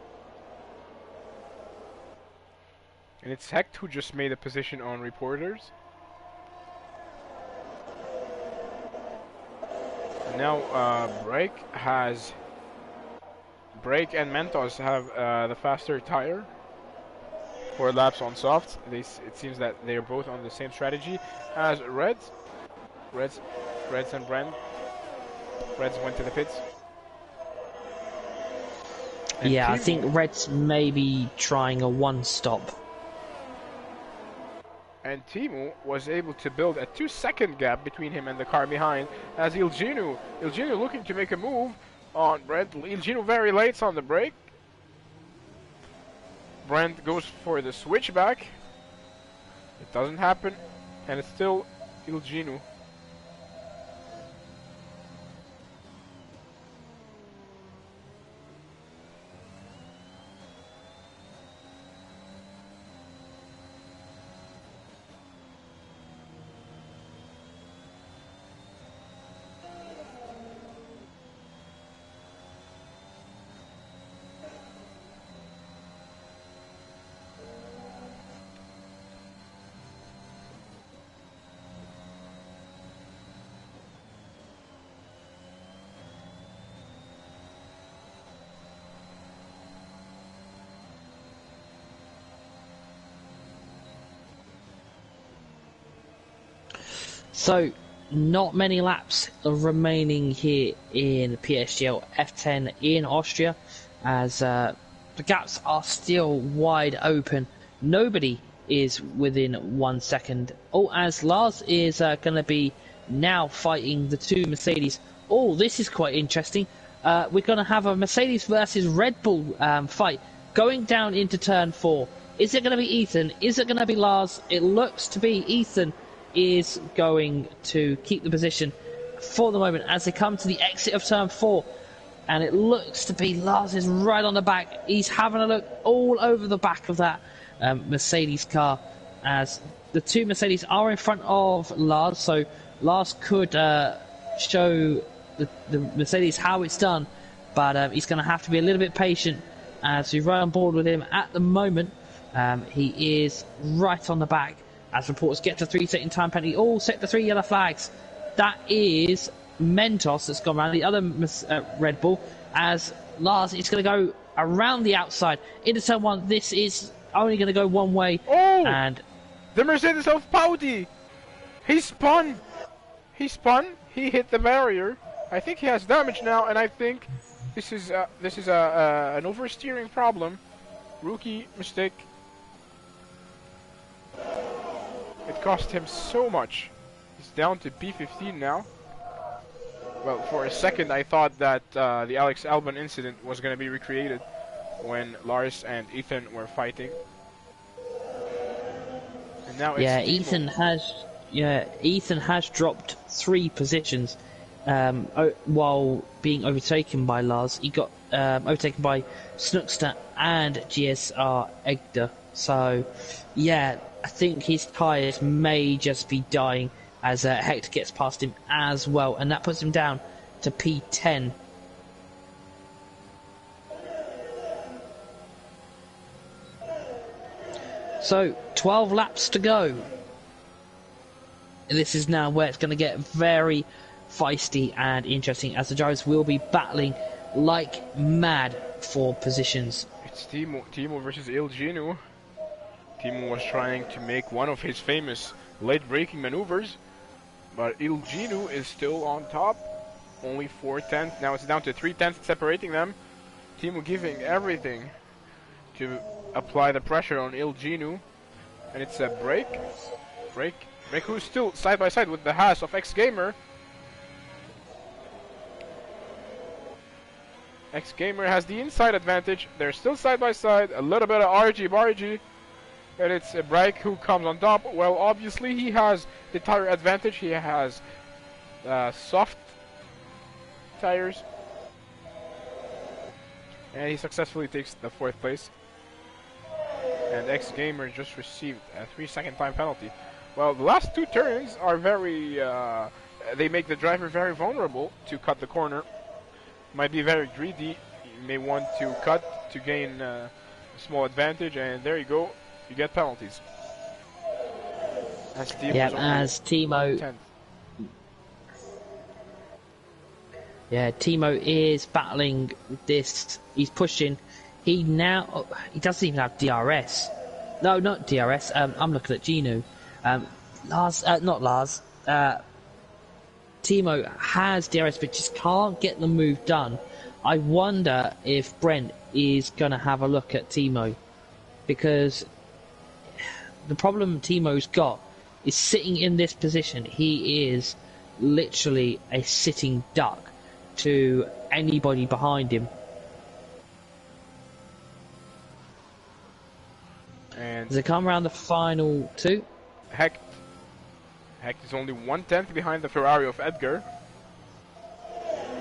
And it's Hecht who just made a position on reporters. And now Brake and Mentos have the faster tire. 4 laps on soft. It seems that they are both on the same strategy as Reds and Brent. Reds went to the pits. And Yeah, I Timo, think Reds may be trying a one-stop. And Timo was able to build a 2-second gap between him and the car behind, as Ilginu looking to make a move on Brent. Ilginu very late on the brake. Brent goes for the switchback. It doesn't happen, and it's still Ilginu. So, not many laps remaining here in PSGL F10 in Austria, as the gaps are still wide open. Nobody is within 1 second. Oh, as Lars is going to be now fighting the 2 Mercedes Oh, this is quite interesting. We're going to have a Mercedes versus Red Bull fight going down into turn 4. Is it going to be Ethan? Is it going to be Lars? It looks to be Ethan is going to keep the position for the moment as they come to the exit of turn 4. And it looks to be Lars is right on the back. He's having a look all over the back of that Mercedes car as the two Mercedes are in front of Lars. So Lars could show the Mercedes how it's done. But he's going to have to be a little bit patient as we run on board with him at the moment. He is right on the back as reports get to 3-second time penalty. All set to 3 yellow flags. That is Mentos that's gone around the other Red Bull as Lars is going to go around the outside into turn 1. This is only going to go one way. Oh! And the Mercedes of Paudi! He spun! He hit the barrier. I think he has damage now, and I think this is an oversteering problem. Rookie mistake. It cost him so much. He's down to P15 now. Well, for a second I thought that the Alex Albon incident was going to be recreated when Lars and Ethan were fighting. And now it's Ethan has dropped 3 positions while being overtaken by Lars. He got overtaken by Snookster and GSR Egder. So, yeah, I think his tyres may just be dying as Hector gets past him as well, and that puts him down to P10. So, 12 laps to go. This is now where it's going to get very feisty and interesting as the drivers will be battling like mad for positions. It's Timo versus Il Gino. Timo was trying to make one of his famous late braking maneuvers, but Il Gino is still on top. Only 4/10. Now it's down to 3/10 separating them. Timo giving everything to apply the pressure on Il Gino. And it's a break, who's still side by side with the Haas of X-Gamer. X-Gamer has the inside advantage. They're still side by side. A little bit of argy-bargy. And it's a Break who comes on top. Well, obviously he has the tire advantage. He has soft tires. And he successfully takes the 4th place. And X-Gamer just received a 3-second time penalty. Well, the last 2 turns are very... they make the driver very vulnerable to cut the corner. Might be very greedy. You may want to cut to gain a small advantage, and there you go. You get penalties. As Timo... 10th. Yeah, Timo is battling this. He's pushing. He doesn't even have DRS. No, not DRS. I'm looking at Gino. Not Lars. Timo has DRS, but just can't get the move done. I wonder if Brent is going to have a look at Timo, because the problem Timo's got is sitting in this position. He is literally a sitting duck to anybody behind him. And Does it come around the final 2? Hecht is only 1/10 behind the Ferrari of Edgar.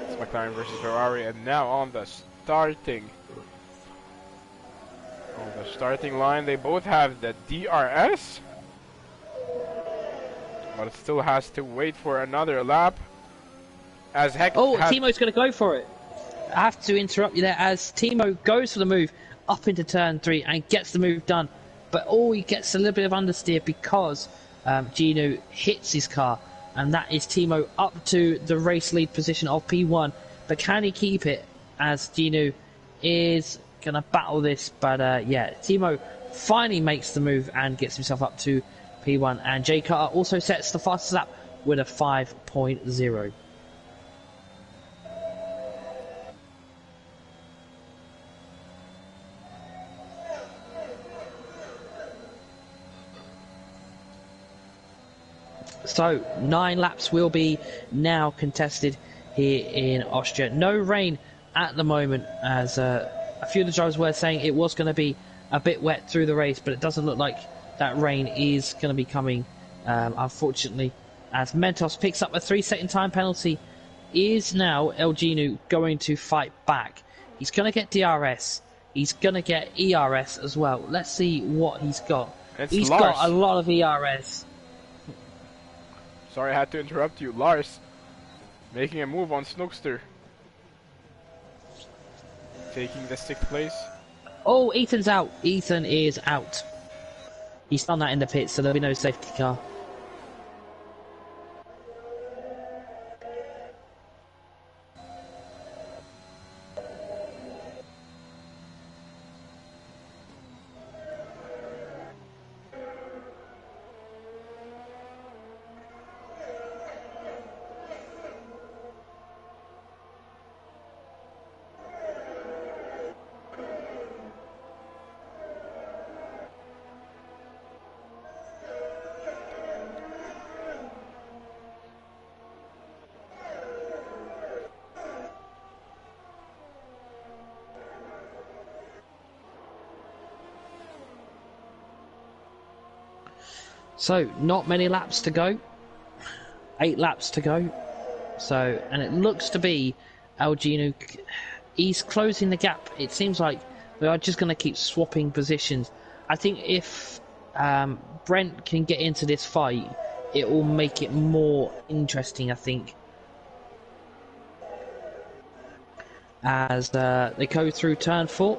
It's McLaren versus Ferrari, and now on the starting line, they both have the DRS, but it still has to wait for another lap. As Hecht Timo's going to go for it. I have to interrupt you there as Timo goes for the move up into turn 3 and gets the move done. But he gets a little bit of understeer because Gino hits his car, and that is Timo up to the race lead position of P1. But can he keep it as Gino is going to battle this? But Timo finally makes the move and gets himself up to P1. And Jay Carter also sets the fastest lap with a 5.0. So 9 laps will be now contested here in Austria. No rain at the moment, as a few of the drivers were saying it was going to be a bit wet through the race, but it doesn't look like that rain is going to be coming, unfortunately, as Mentos picks up a 3-second time penalty. Is now Elginu going to fight back? He's going to get DRS. He's going to get ERS as well. Let's see what he's got. He's got a lot of ERS. Sorry, I had to interrupt you. Lars making a move on Snookster. Taking the 6th place. Oh, Ethan's out. Ethan is out. He's done that in the pits, so there'll be no safety car. So, not many laps to go. 8 laps to go. So, and it looks to be Elginu. He's closing the gap. It seems like they are just going to keep swapping positions. I think if Brent can get into this fight, it will make it more interesting, I think. As they go through turn 4.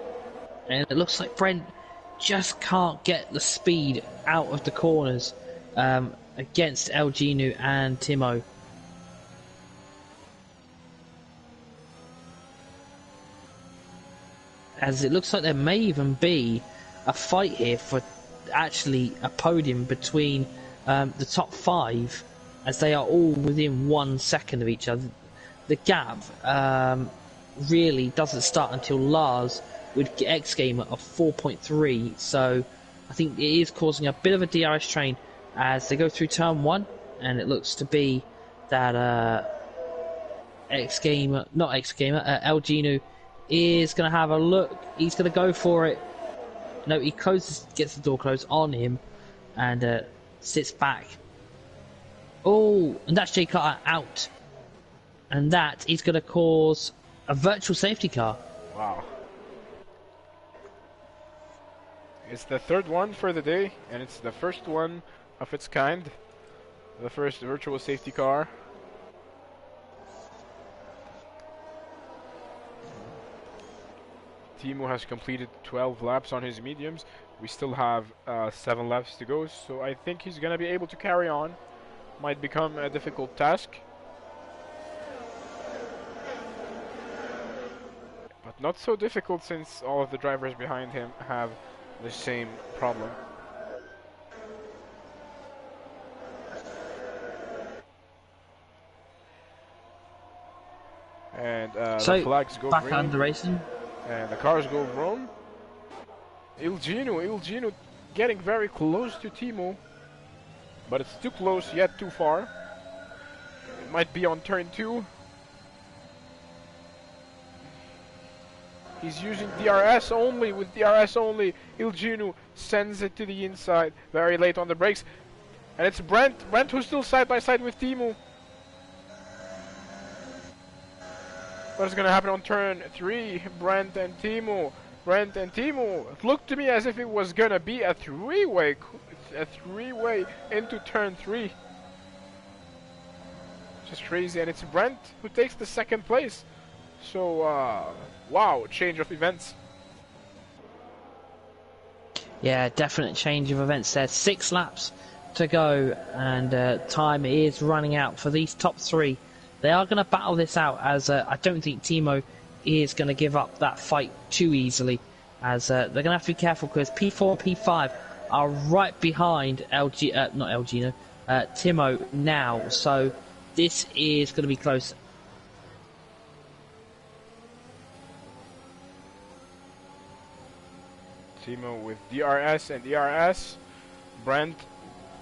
And it looks like Brent just can't get the speed out of the corners against Elginu and Timo. As it looks like there may even be a fight here for actually a podium between the top 5, as they are all within 1 second of each other. The gap really doesn't start until Lars with X Gamer of 4.3, so I think it is causing a bit of a DRS train as they go through turn 1, and it looks to be that Elginu is going to have a look. He's going to go for it. No, he gets the door closed on him, and sits back. Oh, and that's Jay Carter out, and that is going to cause a virtual safety car. Wow. It's the 3rd one for the day, and it's the first one of its kind. The first virtual safety car. Timo has completed 12 laps on his mediums. We still have 7 laps to go, so I think he's gonna be able to carry on. Might become a difficult task, but not so difficult since all of the drivers behind him have the same problem. And so the flags go back green, under racing, and the cars go wrong. Elginu getting very close to Timo, but it's too close yet too far. It might be on turn 2. He's using DRS only. With DRS only, Elginu sends it to the inside very late on the brakes. And it's Brent who's still side by side with Timo. What's gonna happen on turn 3? Brent and Timo. It looked to me as if it was gonna be a three-way into turn 3. Just crazy, and it's Brent who takes the 2nd place. So, wow, change of events. Yeah, definite change of events there. 6 laps to go, and time is running out for these top 3. They are going to battle this out, as I don't think Timo is going to give up that fight too easily, as they're going to have to be careful because P4 and P5 are right behind Timo now, so this is going to be close. Timo with DRS and ERS. Brent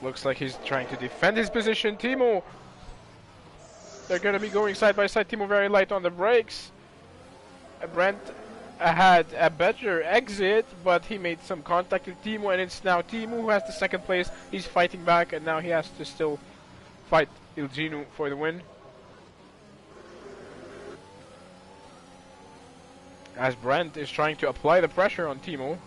looks like he's trying to defend his position. Timo They're gonna be going side by side. Timo very light on the brakes. Brent had a better exit, but he made some contact with Timo, and it's now Timo who has the second place. He's fighting back, and now he has to still fight Ilginu for the win. As Brent is trying to apply the pressure on Timo.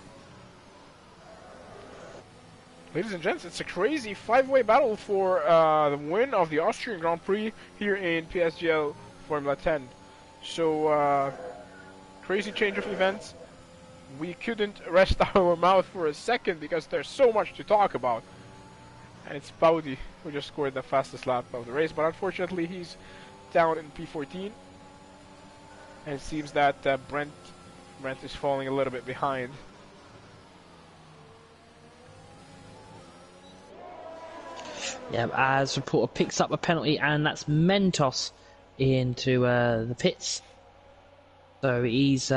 Ladies and gents, it's a crazy five-way battle for the win of the Austrian Grand Prix here in PSGL Formula 10. So, crazy change of events. We couldn't rest our mouth for a second because there's so much to talk about. And it's Paudi who just scored the fastest lap of the race, but unfortunately he's down in P14. And it seems that Brent is falling a little bit behind. Yeah, as reporter picks up a penalty, and that's Mentos into the pits. So he's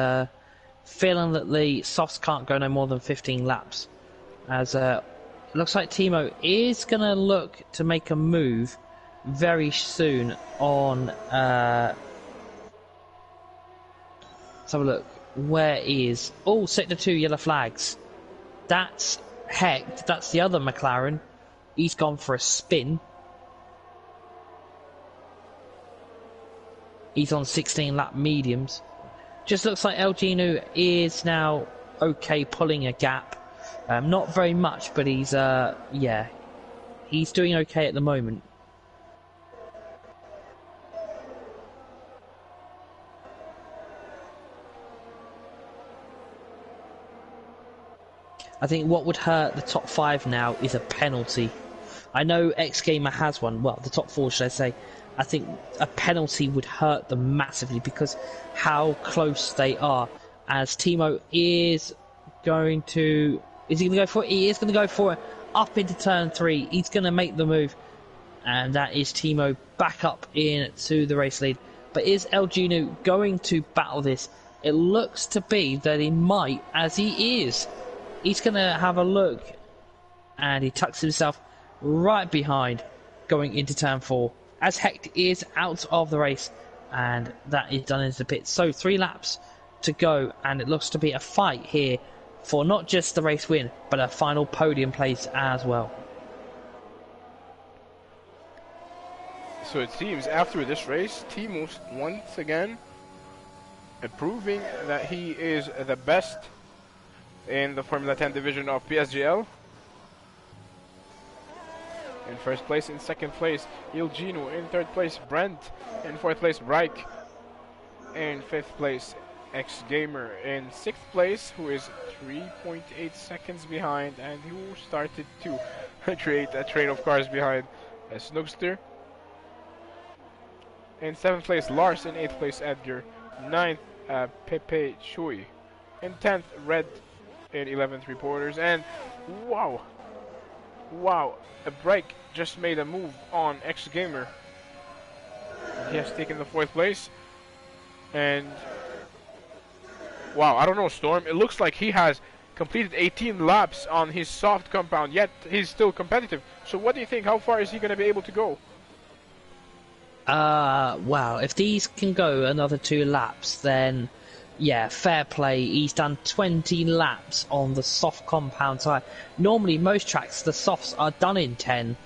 feeling that the softs can't go no more than 15 laps. As it looks like Timo is going to look to make a move very soon on... let's have a look. Where is... Oh, sector 2 yellow flags. That's Hecht. That's the other McLaren. He's gone for a spin. He's on 16 lap mediums. Just looks like Elginu is now okay pulling a gap. Not very much, but he's yeah, he's doing okay at the moment. I think what would hurt the top 5 now is a penalty. I know X Gamer has one, well, the top 4 should I say. I think a penalty would hurt them massively because how close they are. As Timo is going to... Is he going to go for it? He is going to go for it up into turn 3. He's going to make the move. And that is Timo back up into the race lead. But is Elginu going to battle this? It looks to be that he might, as he is. He's going to have a look, and he tucks himself right behind going into turn 4 as Hecht is out of the race, and that is done into the pit. So 3 laps to go, and it looks to be a fight here for not just the race win but a final podium place as well. So it seems after this race, Timo once again proving that he is the best in the Formula 10 division of PSGL. In first place, in second place, Ilginu. In third place, Brent. In fourth place, Reich. In fifth place, X Gamer. In sixth place, who is 3.8 seconds behind, and who started to create a train of cars behind Snookster. In seventh place, Lars. In eighth place, Edgar. Ninth, Pepe Chui. In 10th, Red. In 11th, Reporters. And wow, a break just made a move on X Gamer. He has taken the 4th place. And wow, I don't know, Storm, it looks like he has completed 18 laps on his soft compound, yet he's still competitive. So what do you think? How far is he going to be able to go? Wow, if these can go another 2 laps, then yeah, fair play. He's done 20 laps on the soft compound tire. Normally, most tracks, the softs are done in 10.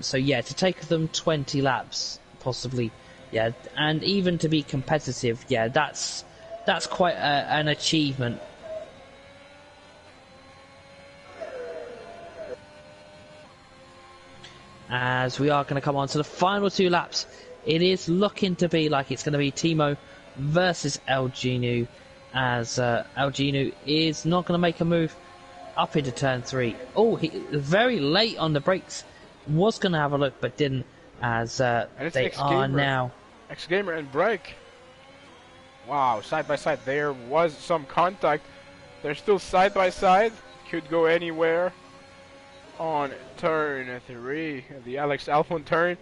So yeah, to take them 20 laps, possibly, yeah, and even to be competitive, yeah, that's quite an achievement. As we are going to come on to the final 2 laps, it is looking to be like it's going to be Timo versus Elginu, as Elginu is not going to make a move up into turn 3. Oh, he very late on the brakes. Was going to have a look, but didn't, as they are now. X Gamer and Break. Wow, side by side. There was some contact. They're still side by side. Could go anywhere on turn 3. The Alex Alphon turn.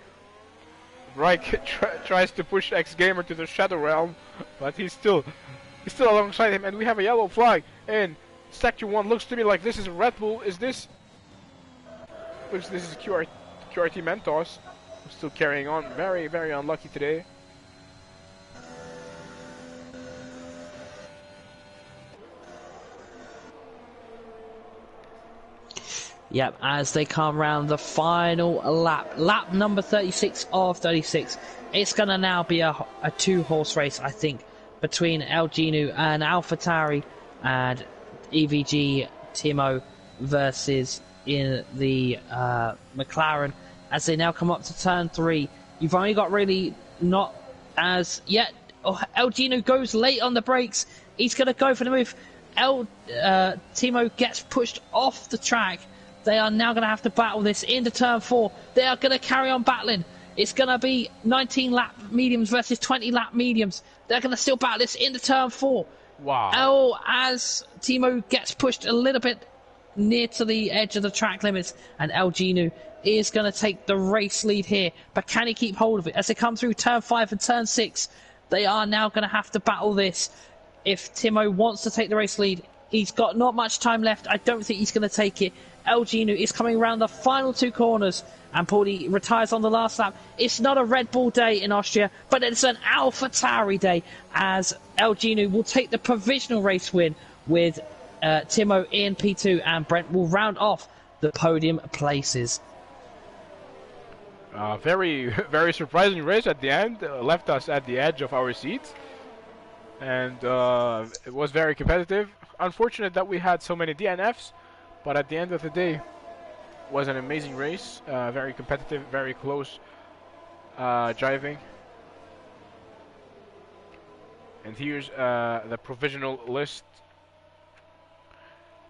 Reich tries to push X Gamer to the Shadow Realm, but he's still alongside him, and we have a yellow flag in Sector 1. Looks to me like this is Red Bull. Is this? Looks this is QRT Mentos. still carrying on. Very, very unlucky today. Yep, as they come round the final lap number 36 of 36. It's going to now be a two-horse race, I think, between El Genu and AlphaTauri, and EVG Timo versus in the McLaren as they now come up to turn 3. You've only got really not as yet. Oh, El Genu goes late on the brakes. He's going to go for the move. Timo gets pushed off the track. They are now going to have to battle this into turn 4. They are going to carry on battling. It's going to be 19 lap mediums versus 20 lap mediums. They're going to still battle this into turn 4. Wow. As Timo gets pushed a little bit near to the edge of the track limits, and El Genu is going to take the race lead here. But can he keep hold of it? As they come through turn 5 and turn 6, they are now going to have to battle this. If Timo wants to take the race lead, he's got not much time left. I don't think he's going to take it. El Genu is coming around the final 2 corners, and Paulie retires on the last lap. It's not a Red Bull day in Austria, but it's an AlphaTauri day, as El Genu will take the provisional race win with Timo in P2, and Brent will round off the podium places. Very, very surprising race at the end. Left us at the edge of our seats, and it was very competitive. Unfortunate that we had so many DNFs. But at the end of the day, it was an amazing race, very competitive, very close driving. And here's the provisional list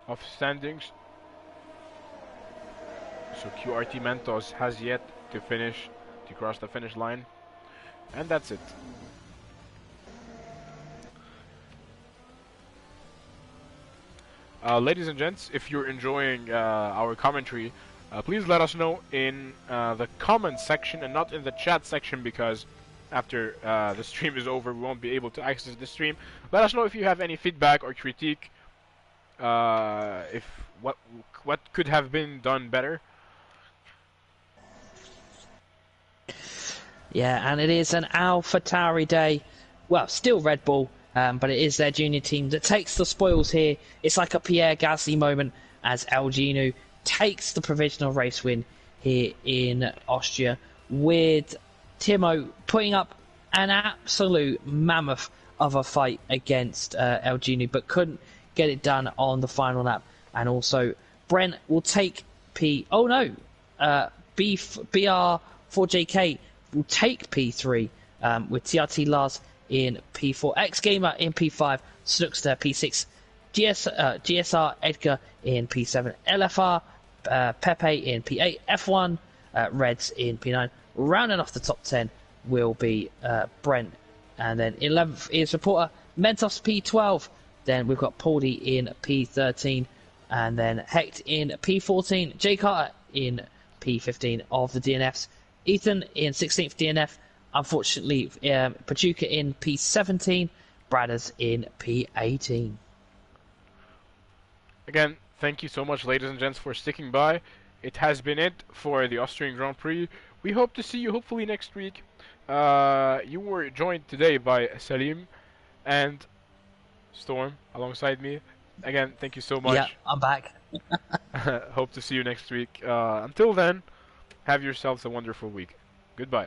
of standings. So QRT Mentos has yet to cross the finish line. And that's it. Ladies and gents, if you're enjoying our commentary, please let us know in the comment section and not in the chat section, because after the stream is over we won't be able to access the stream. Let us know if you have any feedback or critique, if what could have been done better. Yeah, and it is an AlphaTauri day. Well, still Red Bull. But it is their junior team that takes the spoils here. It's like a Pierre Gasly moment as El Genu takes the provisional race win here in Austria, with Timo putting up an absolute mammoth of a fight against El Genu, but couldn't get it done on the final lap. And also Brent will take BR4JK will take P3 with TRT Lars in P4, X-Gamer in P5, Snookster P6, GSR Edgar in P7, LFR Pepe in P8, F1 Reds in P9. Rounding off the top 10 will be Brent, and then 11th is Reporter Mentos P12. Then we've got Paulie in P13, and then Hecht in P14, Jay Carter in P15 of the DNFs, Ethan in 16th DNF. Unfortunately, Pachuca in P17, Bradders in P18. Again, thank you so much, ladies and gents, for sticking by. It has been it for the Austrian Grand Prix. We hope to see you hopefully next week. You were joined today by Salim and Storm alongside me. Again, thank you so much. Yeah, I'm back. Hope to see you next week. Until then, have yourselves a wonderful week. Goodbye.